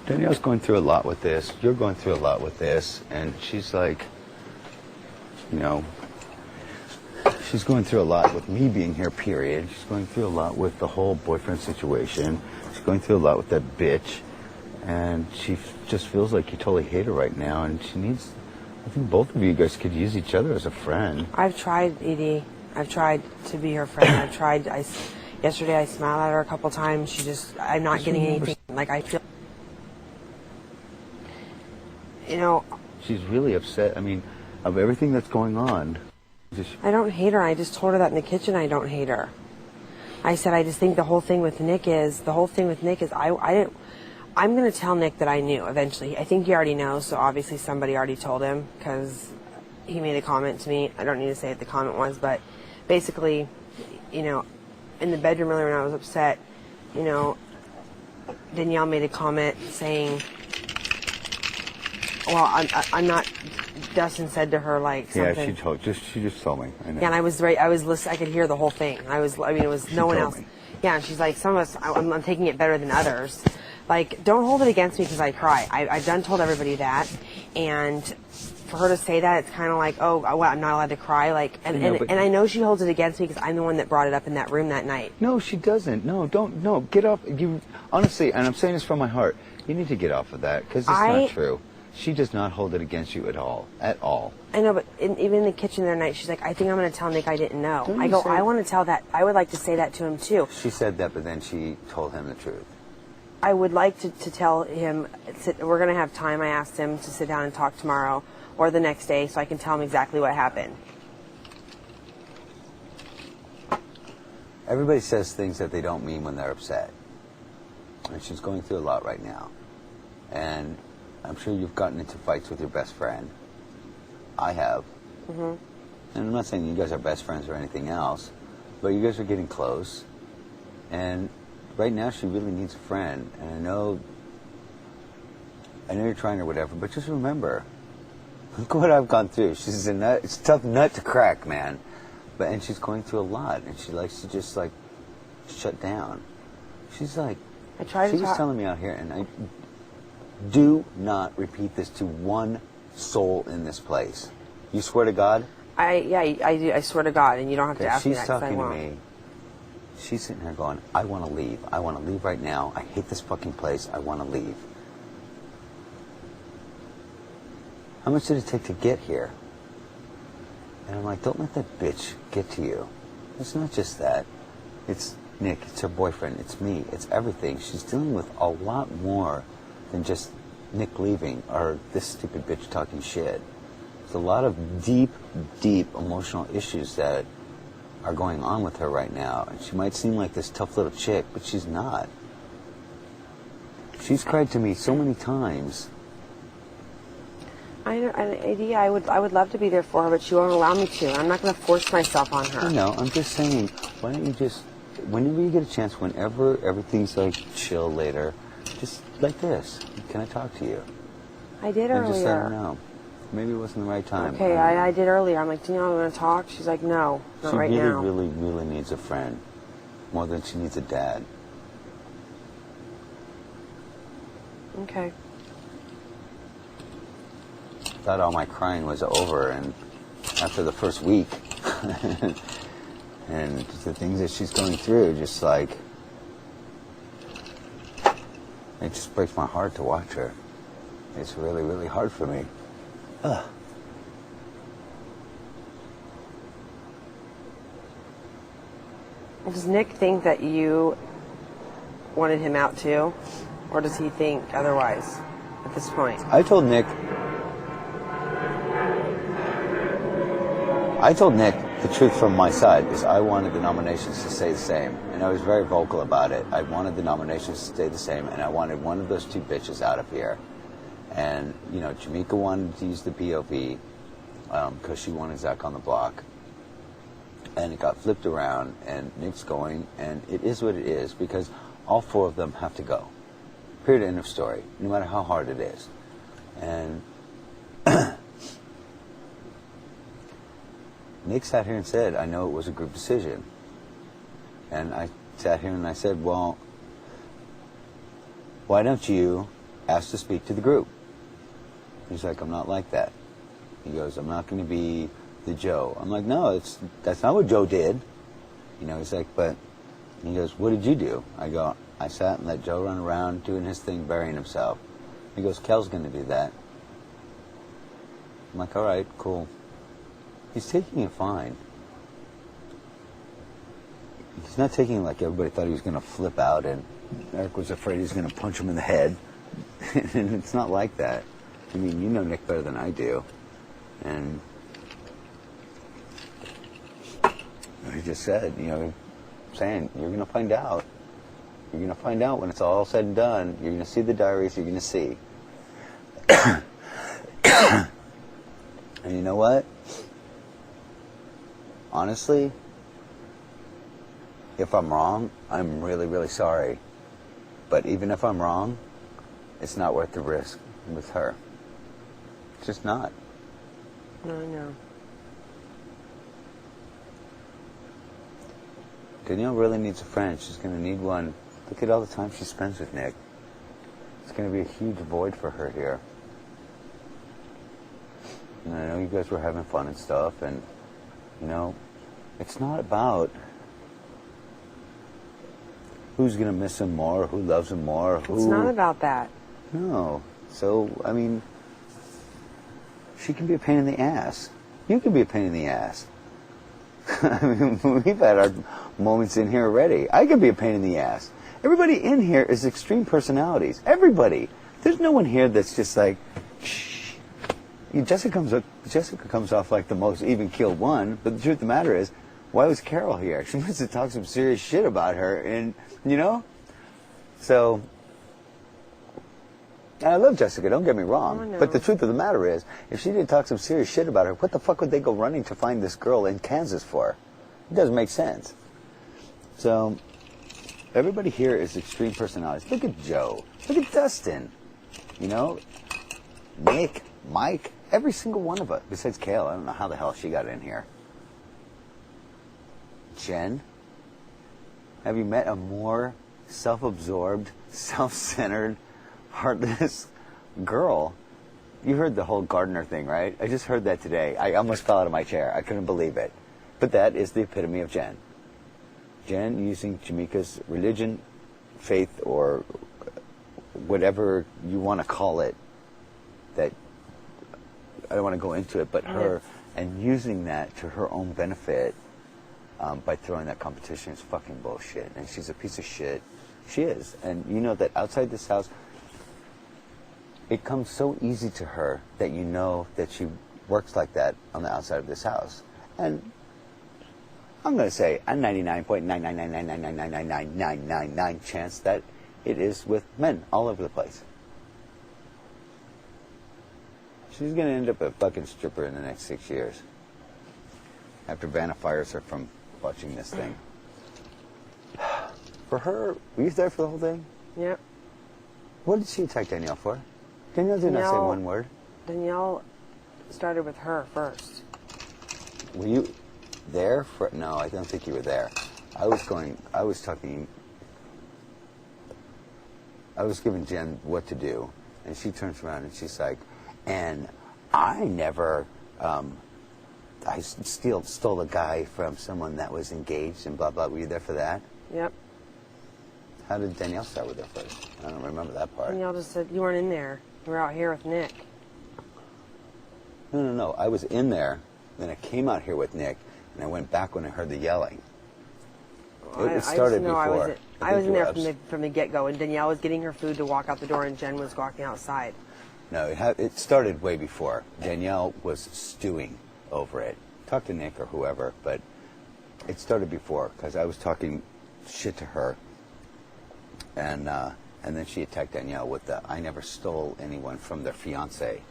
Danielle's going through a lot with this. You're going through a lot with this. And she's like, you know, she's going through a lot with me being here, period. She's going through a lot with the whole boyfriend situation. She's going through a lot with that bitch. And she just feels like you totally hate her right now. And she needs, I think both of you guys could use each other as a friend. I've tried, Edie. I've tried to be her friend. I've tried. Yesterday I smiled at her a couple times. I'm not getting anything. Like, I feel, you know. She's really upset. I mean, of everything that's going on. I don't hate her. I just told her that in the kitchen I don't hate her. I said I just think the whole thing with Nick is I'm going to tell Nick that I knew eventually. I think he already knows, so obviously somebody already told him because he made a comment to me. I don't need to say what the comment was, but basically, you know, in the bedroom earlier when I was upset, you know, Danielle made a comment saying, well, I'm not, Dustin said to her like something. Yeah, she just told me. I know. Yeah, and I was listening. I could hear the whole thing. It was no one else. Me. Yeah, and she's like, some of us, I'm taking it better than others. Like, don't hold it against me because I cry. I've done told everybody that, and for her to say that, it's kind of like, oh, what, I'm not allowed to cry. Like, and I know she holds it against me because I'm the one that brought it up in that room that night. No, she doesn't. No, get off. You honestly, and I'm saying this from my heart. You need to get off of that because it's not true. She does not hold it against you at all. At all. I know, but even in the kitchen the other night, she's like, I think I'm going to tell Nick I didn't know. I go, I want to tell that. I would like to say that to him, too. She said that, but then she told him the truth. I would like to tell him, we're going to have time. I asked him to sit down and talk tomorrow or the next day so I can tell him exactly what happened. Everybody says things that they don't mean when they're upset. And she's going through a lot right now. And I'm sure you've gotten into fights with your best friend. I have. Mm-hmm. And I'm not saying you guys are best friends or anything else, but you guys are getting close. And right now she really needs a friend. And I know you're trying or whatever, but just remember, look what I've gone through. She's a nut. It's a tough nut to crack, man. And she's going through a lot, and she likes to just like shut down. She's like, she was telling me out here, and I do not repeat this to one soul in this place. You swear to God? I do. I swear to God, and you don't have to ask me that. She's talking to me. She's sitting here going, I want to leave. I want to leave right now. I hate this fucking place. I want to leave. How much did it take to get here? And I'm like, don't let that bitch get to you. It's not just that. It's Nick. It's her boyfriend. It's me. It's everything. She's dealing with a lot more than just Nick leaving or this stupid bitch talking shit. There's a lot of deep, deep emotional issues that are going on with her right now. And she might seem like this tough little chick, but she's not. She's cried to me so many times. I would love to be there for her, but she won't allow me to. I'm not going to force myself on her. No, I'm just saying, why don't you just, whenever you get a chance, whenever everything's like chill later, just like this. Can I talk to you? I did earlier. And just let her know. Maybe it wasn't the right time. Okay, I did earlier. I'm like, Danielle, you want to talk? She's like, no, not right now. She really, really needs a friend. More than she needs a dad. Okay. Thought all my crying was over, and after the first week, and the things that she's going through, just like, it just breaks my heart to watch her. It's really, really hard for me. Ugh. Does Nick think that you wanted him out too? Or does he think otherwise at this point? I told Nick the truth from my side is I wanted the nominations to stay the same. And I was very vocal about it. I wanted the nominations to stay the same, and I wanted one of those two bitches out of here. And, you know, Jamaica wanted to use the POV because she wanted Zach on the block. And it got flipped around, and Nick's going, and it is what it is, because all four of them have to go. Period, end of story, no matter how hard it is. And Nick sat here and said, I know it was a group decision. And I sat here and I said, well, why don't you asked to speak to the group. He's like, I'm not like that. He goes, I'm not going to be the Joe. I'm like, no, that's not what Joe did. You know, he's like, but, he goes, what did you do? I go, I sat and let Joe run around doing his thing, burying himself. He goes, Kel's going to do that. I'm like, all right, cool. He's taking it fine. He's not taking it like everybody thought he was going to flip out and Eric was afraid he was going to punch him in the head. And it's not like that. I mean, you know Nick better than I do. And he just said, you know, saying, you're going to find out. You're going to find out when it's all said and done. You're going to see the diaries, you're going to see. And you know what? Honestly, if I'm wrong, I'm really, really sorry. But even if I'm wrong, it's not worth the risk with her. It's just not. No, I know. Danielle really needs a friend. She's going to need one. Look at all the time she spends with Nick. It's going to be a huge void for her here. And I know you guys were having fun and stuff, and, you know, it's not about who's going to miss him more, who loves him more, who... It's not about that. No. So, I mean, she can be a pain in the ass. You can be a pain in the ass. I mean, we've had our moments in here already. I can be a pain in the ass. Everybody in here is extreme personalities. Everybody. There's no one here that's just like, shh. Jessica comes off like the most even-keeled one, but the truth of the matter is, why was Carol here? She must have talked some serious shit about her, and, you know? So, and I love Jessica, don't get me wrong, Oh, no. but the truth of the matter is, if she didn't talk some serious shit about her, what the fuck would they go running to find this girl in Kansas for? It doesn't make sense. So, everybody here is extreme personalities. Look at Joe. Look at Dustin. You know? Nick, Mike, every single one of us, besides Kale. I don't know how the hell she got in here. Jen, have you met a more self-absorbed, self-centered, heartless girl? You heard the whole Gardner thing, right? I just heard that today. I almost fell out of my chair. I couldn't believe it. But that is the epitome of Jen. Jen using Jamaica's religion, faith, or whatever you want to call it, that I don't want to go into it, but her, and using that to her own benefit by throwing that competition is fucking bullshit. And she's a piece of shit. She is. And you know that outside this house, it comes so easy to her that you know that she works like that on the outside of this house. And I'm going to say a 99.99999999999 chance that it is with men all over the place. She's going to end up a fucking stripper in the next 6 years. After Vanna fires her from watching this thing. For her, were you there for the whole thing? Yep. What did she attack Danielle for? Danielle did not say one word. Danielle started with her first. Were you there for... No, I don't think you were there. I was giving Jen what to do, and she turns around and she's like, and I never, I stole a guy from someone that was engaged and blah, blah. Were you there for that? Yep. How did Danielle start with her first? I don't remember that part. Danielle just said, you weren't in there. You were out here with Nick. No. I was in there, then I came out here with Nick, and I went back when I heard the yelling. It started before. I was in there from the get-go, and Danielle was getting her food to walk out the door, and Jen was walking outside. No, it started way before. Danielle was stewing over it. Talk to Nick or whoever, but it started before, because I was talking shit to her, and then she attacked Danielle with the, I never stole anyone from their fiancé.